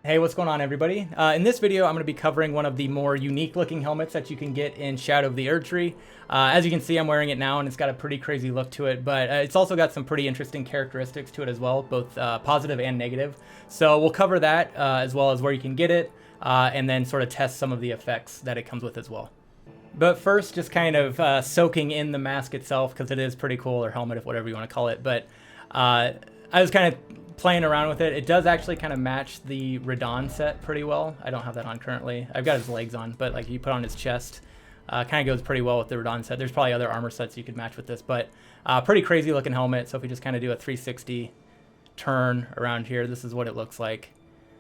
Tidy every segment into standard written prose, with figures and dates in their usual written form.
Hey, what's going on, everybody? In this video, I'm going to be covering one of the more unique looking helmets that you can get in Shadow of the Erdtree. As you can see, I'm wearing it now, and it's got a pretty crazy look to it, but it's also got some pretty interesting characteristics to it as well, both positive and negative. So we'll cover that as well as where you can get it, and then sort of test some of the effects that it comes with as well. But first, just kind of soaking in the mask itself, because it is pretty cool, or helmet, if whatever you want to call it. But I was kind of playing around with it. It does actually kind of match the Radon set pretty well. I don't have that on currently. I've got his legs on, but like you put on his chest, kind of goes pretty well with the Radon set. There's probably other armor sets you could match with this, but pretty crazy looking helmet. So if we just kind of do a 360 turn around here, this is what it looks like.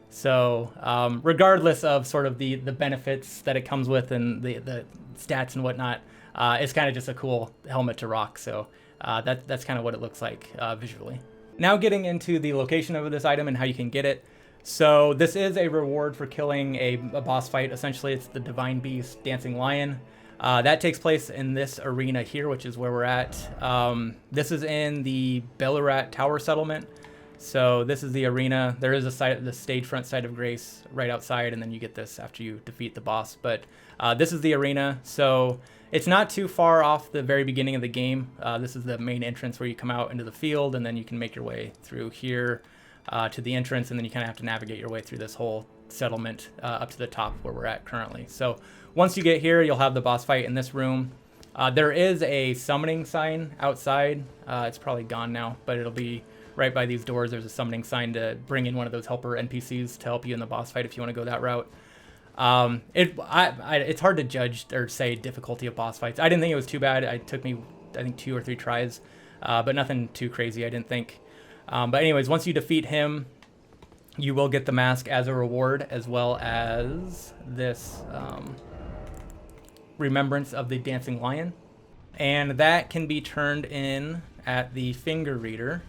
So regardless of sort of the benefits that it comes with and the stats and whatnot, it's kind of just a cool helmet to rock. So that's kind of what it looks like visually. Now getting into the location of this item and how you can get it. So this is a reward for killing a boss fight. Essentially, it's the Devine Beast Dancing Lion. That takes place in this arena here, which is where we're at. This is in the Belurat Tower settlement. So this is the arena. There is the stage front site of grace right outside, and then you get this after you defeat the boss. But this is the arena. So it's not too far off the very beginning of the game. This is the main entrance where you come out into the field, and then you can make your way through here to the entrance, and then you kind of have to navigate your way through this whole settlement up to the top where we're at currently. So once you get here, you'll have the boss fight in this room. There is a summoning sign outside. It's probably gone now, but it'll be right by these doors. There's a summoning sign to bring in one of those helper NPCs to help you in the boss fight if you want to go that route. It's hard to judge or say difficulty of boss fights. I didn't think it was too bad. It took me, I think, 2 or 3 tries, but nothing too crazy, I didn't think. But anyways, once you defeat him, you will get the mask as a reward, as well as this remembrance of the Dancing Lion. And that can be turned in at the finger reader,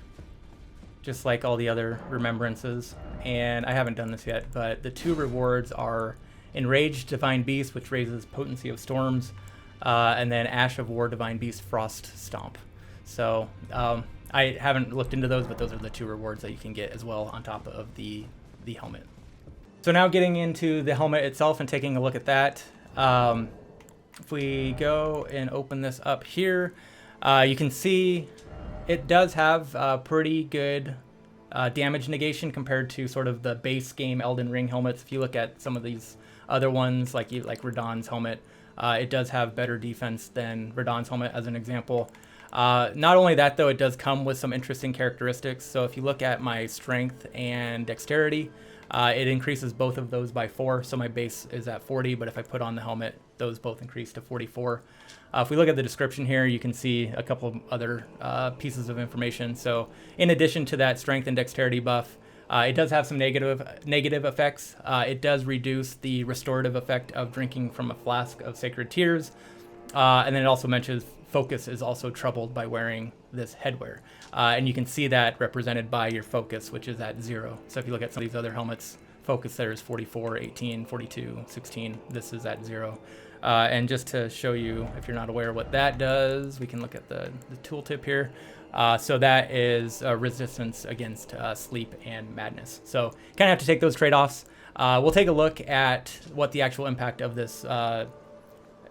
just like all the other remembrances. And I haven't done this yet, but the 2 rewards are Enraged Devine Beast, which raises Potency of Storms, and then Ash of War Devine Beast Frost Stomp. So I haven't looked into those, but those are the 2 rewards that you can get as well on top of the helmet. So now getting into the helmet itself and taking a look at that. If we go and open this up here, you can see it does have pretty good damage negation compared to sort of the base game Elden Ring helmets. If you look at some of these other ones, like Radon's helmet, it does have better defense than Radon's helmet, as an example. Not only that, though, it does come with some interesting characteristics. So if you look at my strength and dexterity, it increases both of those by 4. So my base is at 40, but if I put on the helmet, those both increase to 44. If we look at the description here, you can see a couple of other pieces of information. So in addition to that strength and dexterity buff, it does have some negative effects. It does reduce the restorative effect of drinking from a flask of sacred tears. And then it also mentions focus is also troubled by wearing this headwear. And you can see that represented by your focus, which is at 0. So if you look at some of these other helmets, focus there is 44, 18, 42, 16. This is at 0. And just to show you, if you're not aware what that does, we can look at the tooltip here. So that is resistance against sleep and madness. So kind of have to take those trade-offs. We'll take a look at what the actual impact of this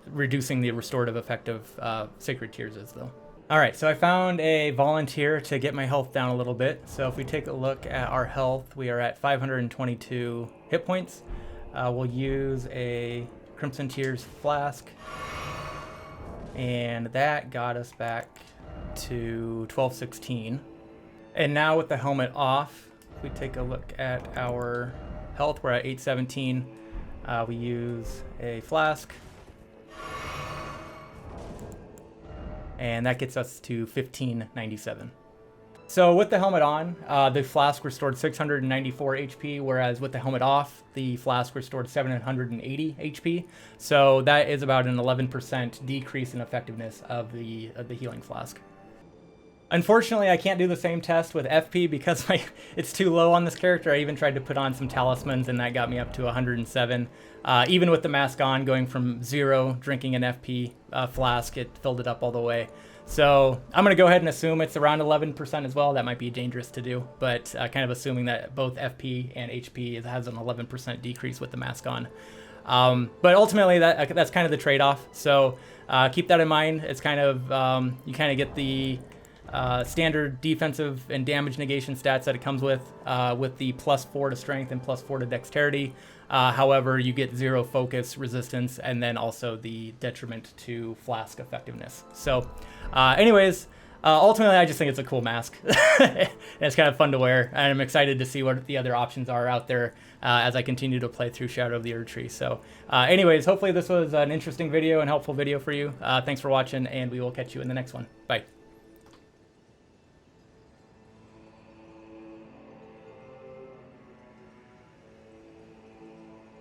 reducing the restorative effect of Sacred Tears is, though. All right, so I found a volunteer to get my health down a little bit. So if we take a look at our health, we are at 522 hit points. We'll use a Crimson Tears flask, and that got us back to 1216. And now with the helmet off, if we take a look at our health, we're at 817. We use a flask, and that gets us to 1597. So with the helmet on, the flask restored 694 HP, whereas with the helmet off, the flask restored 780 HP. So that is about an 11% decrease in effectiveness of the healing flask. Unfortunately, I can't do the same test with FP because it's too low on this character. I even tried to put on some talismans, and that got me up to 107. Even with the mask on, going from 0, drinking an FP flask, it filled it up all the way. So I'm going to go ahead and assume it's around 11% as well. That might be dangerous to do, but kind of assuming that both FP and HP has an 11% decrease with the mask on. But ultimately, that's kind of the trade-off. So keep that in mind. It's kind of, you kind of get the standard defensive and damage negation stats that it comes with the +4 to strength and +4 to dexterity. However, you get 0 focus resistance and then also the detriment to flask effectiveness. So anyways, ultimately, I just think it's a cool mask. And it's kind of fun to wear, and I'm excited to see what the other options are out there as I continue to play through Shadow of the Erdtree. So anyways, hopefully this was an interesting video and helpful video for you. Thanks for watching, and we will catch you in the next one. Bye.